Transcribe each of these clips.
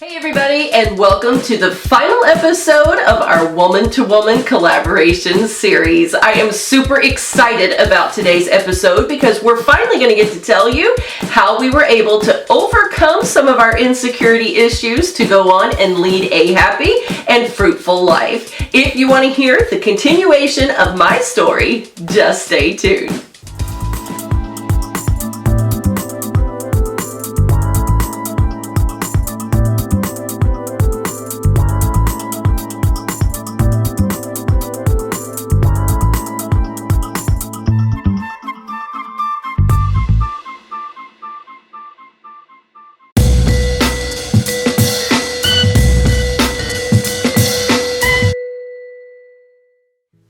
Hey everybody, and welcome to the final episode of our woman-to-woman collaboration series. I am super excited about today's episode because we're finally going to get to tell you how we were able to overcome some of our insecurity issues to go on and lead a happy and fruitful life. If you want to hear the continuation of my story, just stay tuned.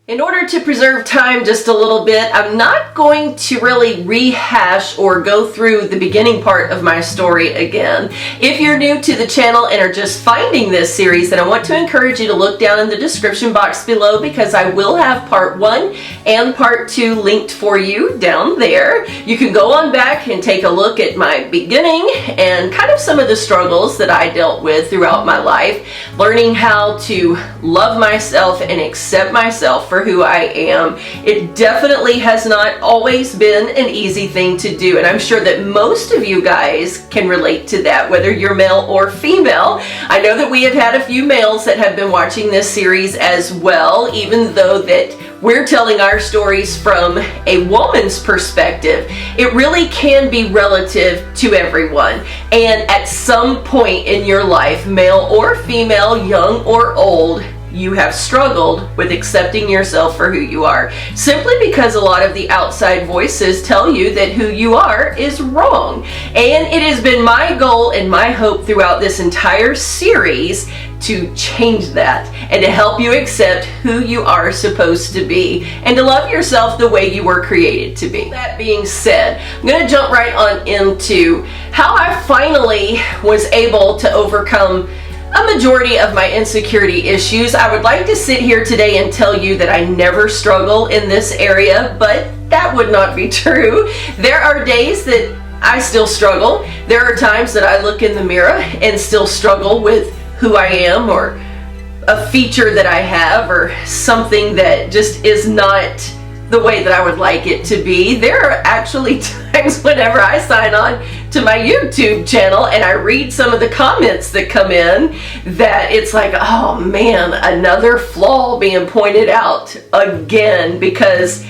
In order to preserve time just a little bit, I'm not going to really rehash or go through the beginning part of my story again. If you're new to the channel and are just finding this series, then I want to encourage you to look down in the description box below because I will have part 1 and part 2 linked for you down there. You can go on back and take a look at my beginning and kind of some of the struggles that I dealt with throughout my life, learning how to love myself and accept myself for who I am. It definitely has not always been an easy thing to do, and I'm sure that most of you guys can relate to that, whether you're male or female. I know that we have had a few males that have been watching this series as well, even though that we're telling our stories from a woman's perspective. It really can be relative to everyone, and at some point in your life, male or female, young or old, you have struggled with accepting yourself for who you are, simply because a lot of the outside voices tell you that who you are is wrong. And it has been my goal and my hope throughout this entire series to change that and to help you accept who you are supposed to be and to love yourself the way you were created to be. That being said, I'm going to jump right on into how I finally was able to overcome a majority of my insecurity issues. I would like to sit here today and tell you that I never struggle in this area, but that would not be true. There are days that I still struggle. There are times that I look in the mirror and still struggle with who I am, or a feature that I have, or something that just is not the way that I would like it to be. There are actually times whenever I sign on to my YouTube channel and I read some of the comments that come in that it's like, oh man, another flaw being pointed out again, because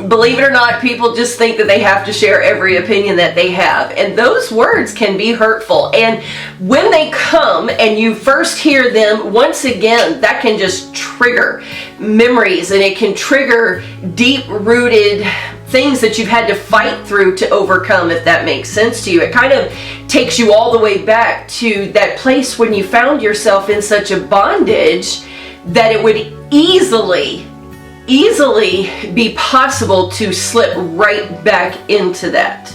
believe it or not, people just think that they have to share every opinion that they have, and those words can be hurtful. And when they come and you first hear them, once again, that can just trigger memories, and it can trigger deep-rooted things that you've had to fight through to overcome, if that makes sense to you. It kind of takes you all the way back to that place when you found yourself in such a bondage that it would easily be possible to slip right back into that.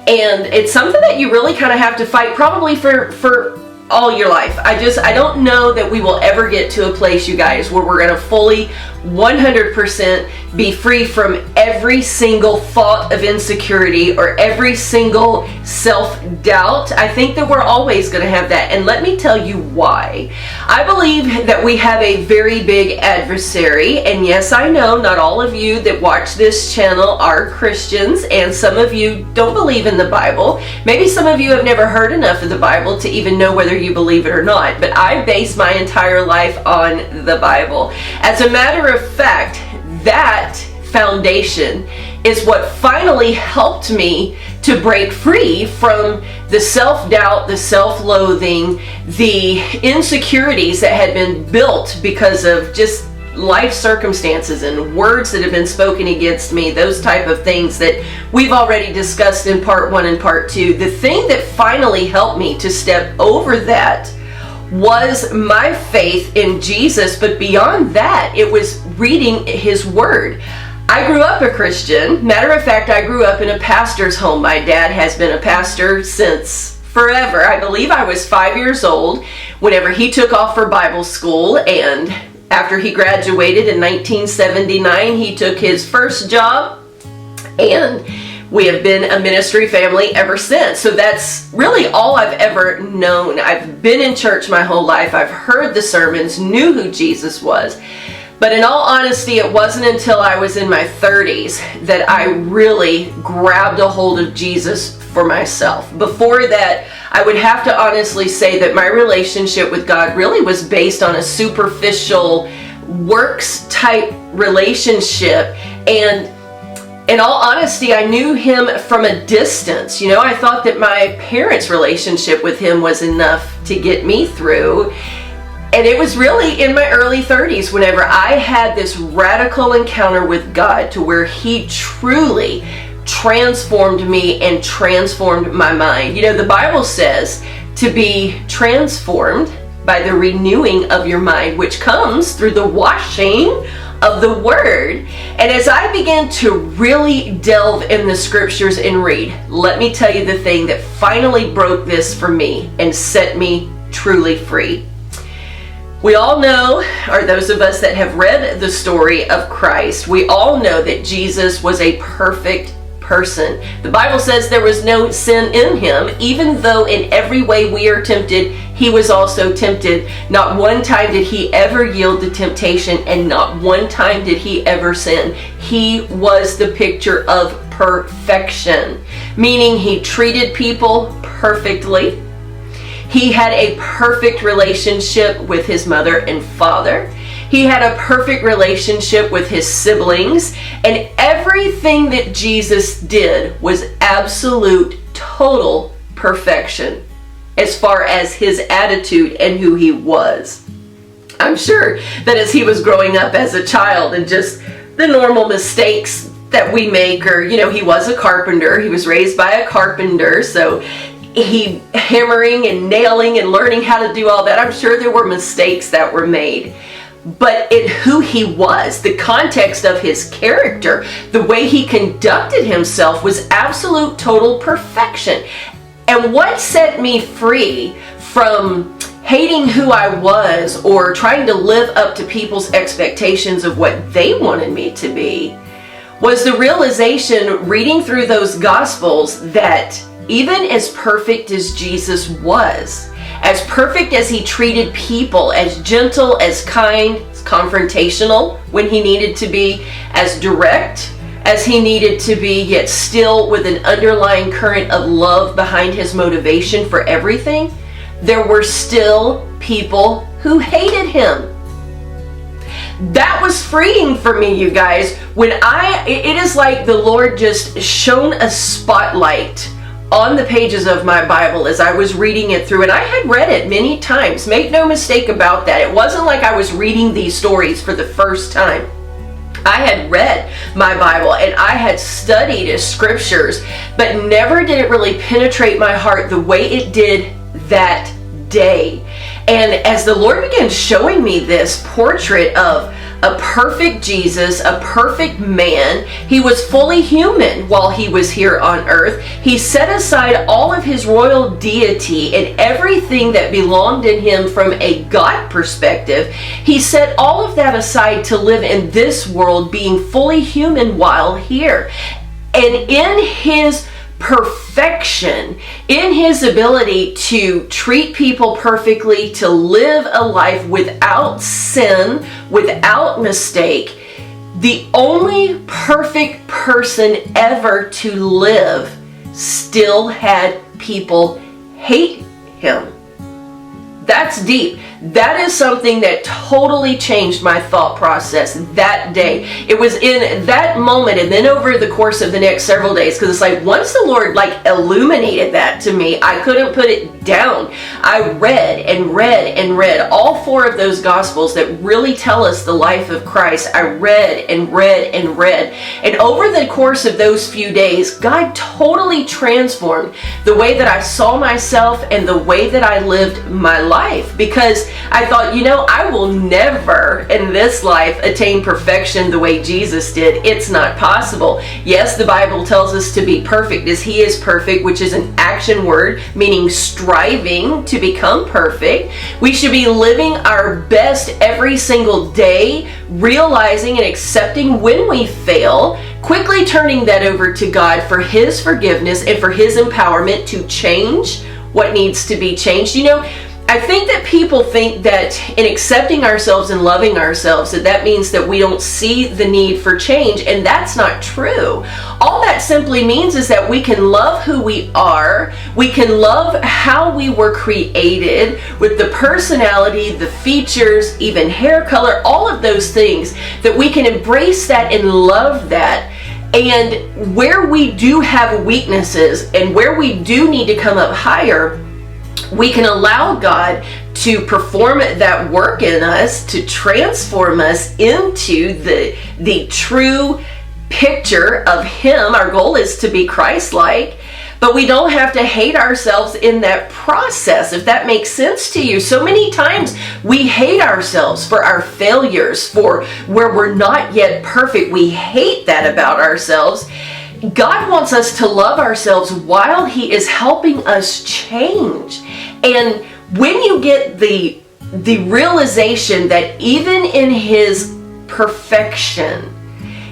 And it's something that you really kind of have to fight probably for all your life. I don't know that we will ever get to a place, you guys, where we're going to fully 100% be free from every single thought of insecurity or every single self-doubt. I think that we're always going to have that, and let me tell you why. I believe that we have a very big adversary, and yes, I know not all of you that watch this channel are Christians, and some of you don't believe in the Bible. Maybe some of you have never heard enough of the Bible to even know whether you believe it or not, but I base my entire life on the Bible. As a matter of fact, that foundation is what finally helped me to break free from the self-doubt, the self-loathing, the insecurities that had been built because of just life circumstances and words that have been spoken against me, those type of things that we've already discussed in part 1 and part 2. The thing that finally helped me to step over that was my faith in Jesus, but beyond that, it was reading His Word. I grew up a Christian. Matter of fact, I grew up in a pastor's home. My dad has been a pastor since forever. I believe I was 5 years old whenever he took off for Bible school, and after he graduated in 1979, he took his first job, and We have been a ministry family ever since. So that's really all I've ever known. I've been in church my whole life. I've heard the sermons, knew who Jesus was. But in all honesty, it wasn't until I was in my 30s that I really grabbed a hold of Jesus for myself. Before that, I would have to honestly say that my relationship with God really was based on a superficial works type relationship, and in all honesty, I knew him from a distance. You know, I thought that my parents' relationship with him was enough to get me through. And it was really in my early 30s whenever I had this radical encounter with God to where he truly transformed me and transformed my mind. You know, the Bible says to be transformed by the renewing of your mind, which comes through the washing of the Word. And as I began to really delve in the scriptures and read, let me tell you the thing that finally broke this for me and set me truly free. We all know, or those of us that have read the story of Christ, we all know that Jesus was a perfect person. The Bible says there was no sin in him, even though in every way we are tempted, he was also tempted. Not one time did he ever yield to temptation, and not one time did he ever sin. He was the picture of perfection, meaning he treated people perfectly. He had a perfect relationship with his mother and father. He had a perfect relationship with his siblings, and everything that Jesus did was absolute, total perfection as far as his attitude and who he was. I'm sure that as he was growing up as a child and just the normal mistakes that we make, or, you know, he was a carpenter. He was raised by a carpenter, so he hammering and nailing and learning how to do all that. I'm sure there were mistakes that were made. But in who he was, the context of his character, the way he conducted himself was absolute total perfection. And what set me free from hating who I was or trying to live up to people's expectations of what they wanted me to be was the realization, reading through those Gospels, that even as perfect as Jesus was, as perfect as he treated people, as gentle, as kind, as confrontational when he needed to be, as direct as he needed to be, yet still with an underlying current of love behind his motivation for everything, there were still people who hated him. That was freeing for me, you guys. It is like the Lord just shone a spotlight on the pages of my Bible as I was reading it through, and I had read it many times. Make no mistake about that. It wasn't like I was reading these stories for the first time. I had read my Bible and I had studied scriptures, but never did it really penetrate my heart the way it did that day. And as the Lord began showing me this portrait of a perfect Jesus, a perfect man, he was fully human while he was here on earth. He set aside all of his royal deity and everything that belonged in him from a God perspective. He set all of that aside to live in this world, being fully human while here. And in his perfection, in his ability to treat people perfectly, to live a life without sin, without mistake, the only perfect person ever to live still had people hate him. That's deep. That is something that totally changed my thought process that day. It was in that moment, and then over the course of the next several days, because it's like once the Lord illuminated that to me, I couldn't put it down. I read and read and read all four of those Gospels that really tell us the life of Christ. I read and read and read. And over the course of those few days, God totally transformed the way that I saw myself and the way that I lived my life, because I thought, I will never in this life attain perfection the way Jesus did. It's not possible. Yes, the Bible tells us to be perfect as he is perfect, which is an action word, meaning striving to become perfect. We should be living our best every single day, realizing and accepting when we fail, quickly turning that over to God for His forgiveness and for His empowerment to change what needs to be changed. You know, I think that people think that in accepting ourselves and loving ourselves, that means that we don't see the need for change, and that's not true. All that simply means is that we can love who we are, we can love how we were created, with the personality, the features, even hair color, all of those things, that we can embrace that and love that. And where we do have weaknesses and where we do need to come up higher, we can allow God to perform that work in us, to transform us into the true picture of Him. Our goal is to be Christ-like, but we don't have to hate ourselves in that process, if that makes sense to you. So many times we hate ourselves for our failures, for where we're not yet perfect. We hate that about ourselves. God wants us to love ourselves while He is helping us change. And when you get the realization that even in His perfection,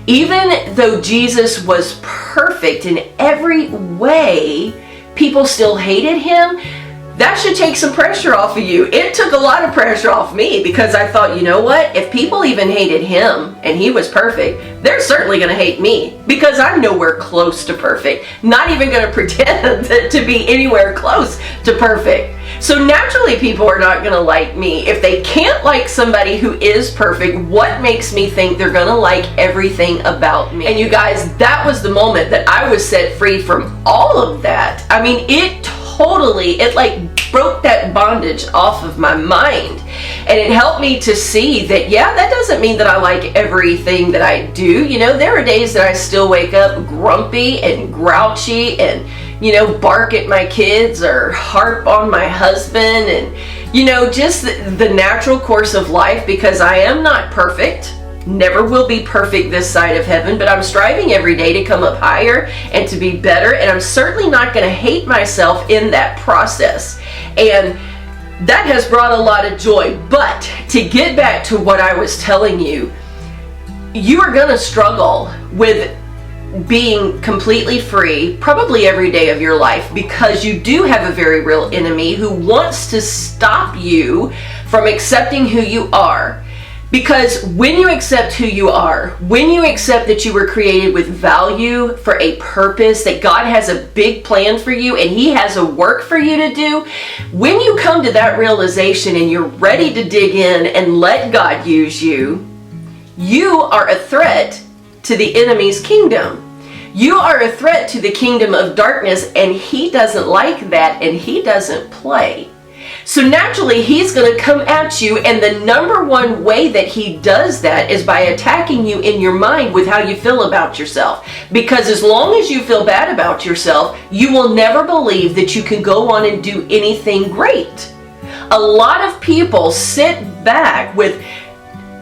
even though Jesus was perfect in every way, people still hated Him, that should take some pressure off of you. It took a lot of pressure off me, because I thought, you know what? If people even hated Him and He was perfect, they're certainly going to hate me, because I'm nowhere close to perfect. Not even going to pretend to be anywhere close to perfect. So naturally people are not going to like me. If they can't like somebody who is perfect, what makes me think they're going to like everything about me? And you guys, that was the moment that I was set free from all of that. I mean, it like broke that bondage off of my mind. And it helped me to see that, yeah, that doesn't mean that I like everything that I do. You know, there are days that I still wake up grumpy and grouchy and, you know, bark at my kids or harp on my husband, and, you know, just the natural course of life, because I am not perfect. Never will be perfect this side of heaven, but I'm striving every day to come up higher and to be better, and I'm certainly not going to hate myself in that process. And that has brought a lot of joy. But to get back to what I was telling you, you are going to struggle with being completely free probably every day of your life, because you do have a very real enemy who wants to stop you from accepting who you are. Because when you accept who you are, when you accept that you were created with value for a purpose, that God has a big plan for you and He has a work for you to do, when you come to that realization and you're ready to dig in and let God use you, you are a threat to the enemy's kingdom. You are a threat to the kingdom of darkness, and he doesn't like that, and he doesn't play. So naturally, he's going to come at you, and the number one way that he does that is by attacking you in your mind with how you feel about yourself. Because as long as you feel bad about yourself, you will never believe that you can go on and do anything great. A lot of people sit back with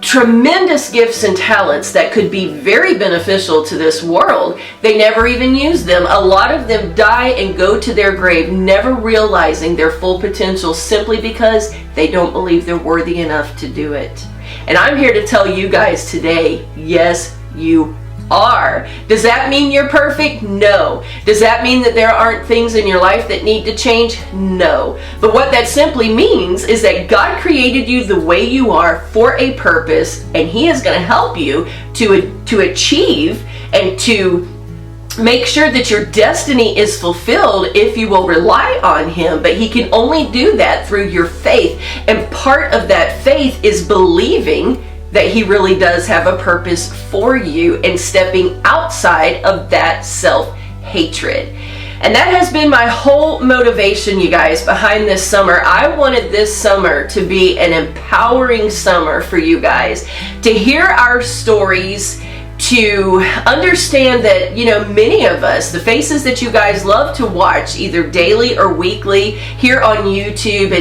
tremendous gifts and talents that could be very beneficial to this world. They never even use them. A lot of them die and go to their grave never realizing their full potential, simply because they don't believe they're worthy enough to do it. And I'm here to tell you guys today, yes, you are. Does that mean you're perfect? No. Does that mean that there aren't things in your life that need to change? No. But what that simply means is that God created you the way you are for a purpose, and He is going to help you to achieve and to make sure that your destiny is fulfilled if you will rely on Him. But He can only do that through your faith. And part of that faith is believing that He really does have a purpose for you, and stepping outside of that self-hatred. And that has been my whole motivation, you guys, behind this summer. I wanted this summer to be an empowering summer for you guys, to hear our stories, to understand that, you know, many of us, the faces that you guys love to watch either daily or weekly here on YouTube,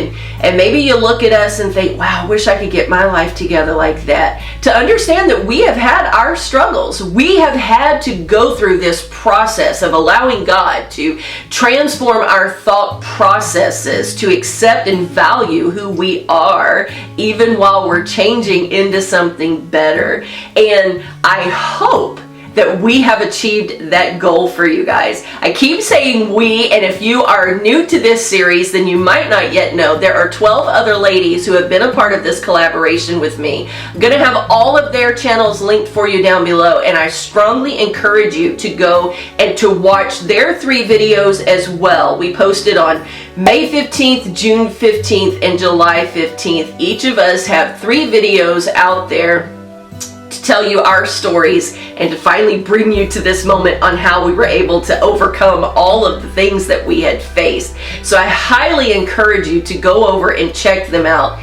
and maybe you look at us and think, wow, I wish I could get my life together like that. To understand that we have had our struggles. We have had to go through this process of allowing God to transform our thought processes, to accept and value who we are, even while we're changing into something better. And I hope that we have achieved that goal for you guys. I keep saying we, and if you are new to this series, then you might not yet know there are 12 other ladies who have been a part of this collaboration with me. I'm going to have all of their channels linked for you down below, and I strongly encourage you to go and to watch their 3 videos as well. We posted on May 15th, June 15th, and July 15th. Each of us have 3 videos out there to tell you our stories and to finally bring you to this moment on how we were able to overcome all of the things that we had faced. So I highly encourage you to go over and check them out.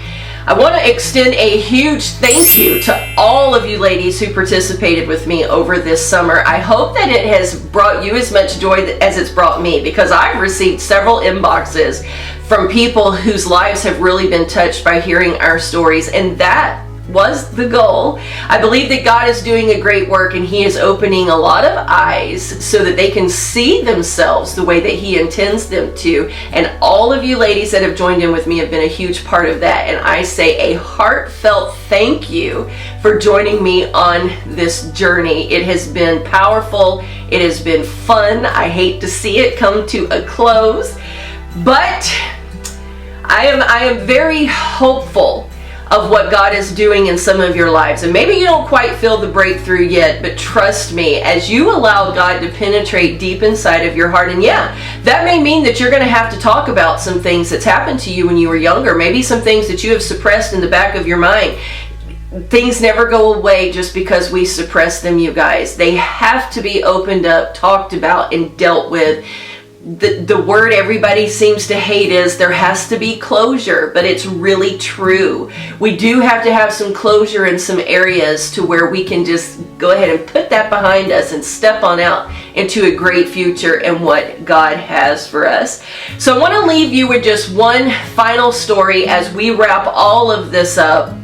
I want to extend a huge thank you to all of you ladies who participated with me over this summer. I hope that it has brought you as much joy as it's brought me, because I've received several inboxes from people whose lives have really been touched by hearing our stories, and that was the goal. I believe that God is doing a great work, and He is opening a lot of eyes so that they can see themselves the way that He intends them to. And all of you ladies that have joined in with me have been a huge part of that. And I say a heartfelt thank you for joining me on this journey. It has been powerful. It has been fun. I hate to see it come to a close, but I am very hopeful of what God is doing in some of your lives. And maybe you don't quite feel the breakthrough yet, but trust me, as you allow God to penetrate deep inside of your heart, and yeah, that may mean that you're going to have to talk about some things that's happened to you when you were younger, maybe some things that you have suppressed in the back of your mind. Things never go away just because we suppress them, you guys. They have to be opened up, talked about, and dealt with. The word everybody seems to hate is there has to be closure, but it's really true. We do have to have some closure in some areas to where we can just go ahead and put that behind us and step on out into a great future and what God has for us. So I want to leave you with just one final story as we wrap all of this up.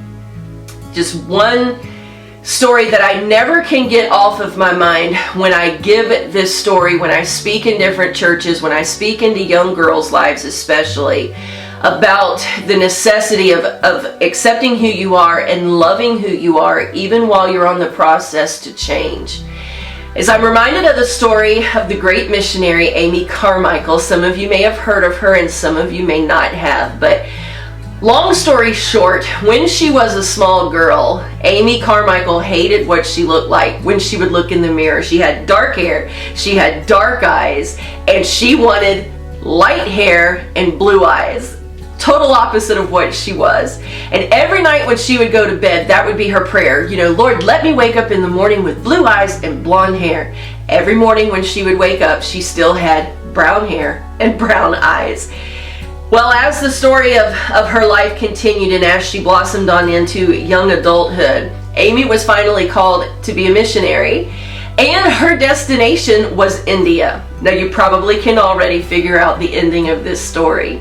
Just one story that I never can get off of my mind when I give this story, when I speak in different churches, when I speak into young girls' lives especially, about the necessity of accepting who you are and loving who you are even while you're on the process to change. As I'm reminded of the story of the great missionary Amy Carmichael. Some of you may have heard of her and some of you may not have, but long story short, when she was a small girl, Amy Carmichael hated what she looked like when she would look in the mirror. She had dark hair, she had dark eyes, and she wanted light hair and blue eyes. Total opposite of what she was. And every night when she would go to bed, that would be her prayer. You know, Lord, let me wake up in the morning with blue eyes and blonde hair. Every morning when she would wake up, she still had brown hair and brown eyes. Well, as the story of her life continued and as she blossomed on into young adulthood, Amy was finally called to be a missionary, and her destination was India. Now, you probably can already figure out the ending of this story.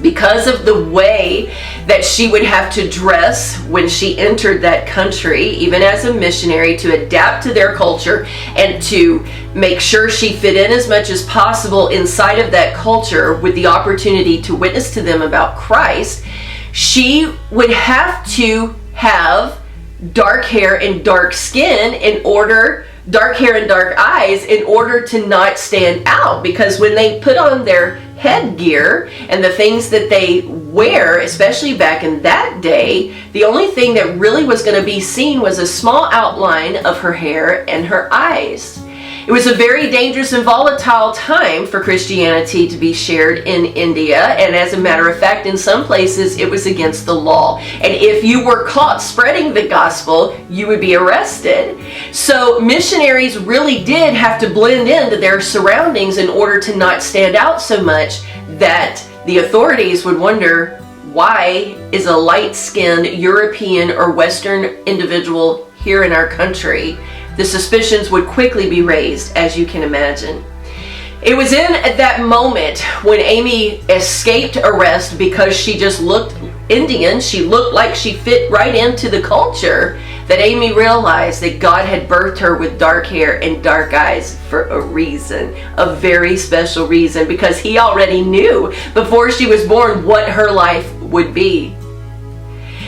Because of the way that she would have to dress when she entered that country, even as a missionary, to adapt to their culture and to make sure she fit in as much as possible inside of that culture with the opportunity to witness to them about Christ, she would have to have dark hair and dark skin dark hair and dark eyes in order to not stand out. Because when they put on their headgear and the things that they wear, especially back in that day, the only thing that really was going to be seen was a small outline of her hair and her eyes. It was a very dangerous and volatile time for Christianity to be shared in India, and as a matter of fact, in some places it was against the law. And if you were caught spreading the gospel, you would be arrested. So missionaries really did have to blend into their surroundings in order to not stand out so much that the authorities would wonder, why is a light-skinned European or Western individual here in our country? The suspicions would quickly be raised, as you can imagine. It was in that moment when Amy escaped arrest because she just looked Indian, she looked like she fit right into the culture, that Amy realized that God had birthed her with dark hair and dark eyes for a reason, a very special reason, because He already knew before she was born what her life would be.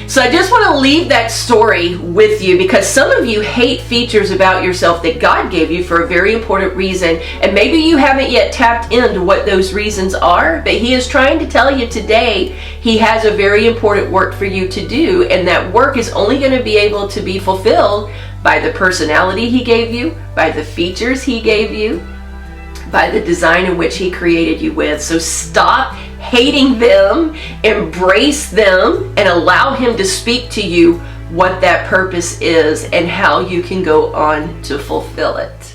So I just want to leave that story with you because some of you hate features about yourself that God gave you for a very important reason, and maybe you haven't yet tapped into what those reasons are, but He is trying to tell you today He has a very important work for you to do, and that work is only going to be able to be fulfilled by the personality He gave you, by the features He gave you, by the design in which He created you with. So stop hating them, embrace them, and allow Him to speak to you what that purpose is and how you can go on to fulfill it.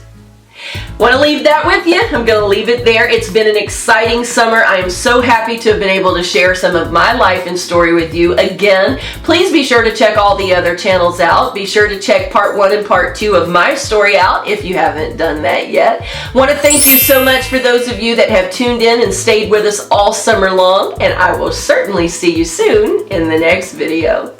Want to leave that with you? I'm going to leave it there. It's been an exciting summer. I am so happy to have been able to share some of my life and story with you. Again, please be sure to check all the other channels out. Be sure to check part 1 and part 2 of my story out if you haven't done that yet. Want to thank you so much for those of you that have tuned in and stayed with us all summer long, and I will certainly see you soon in the next video.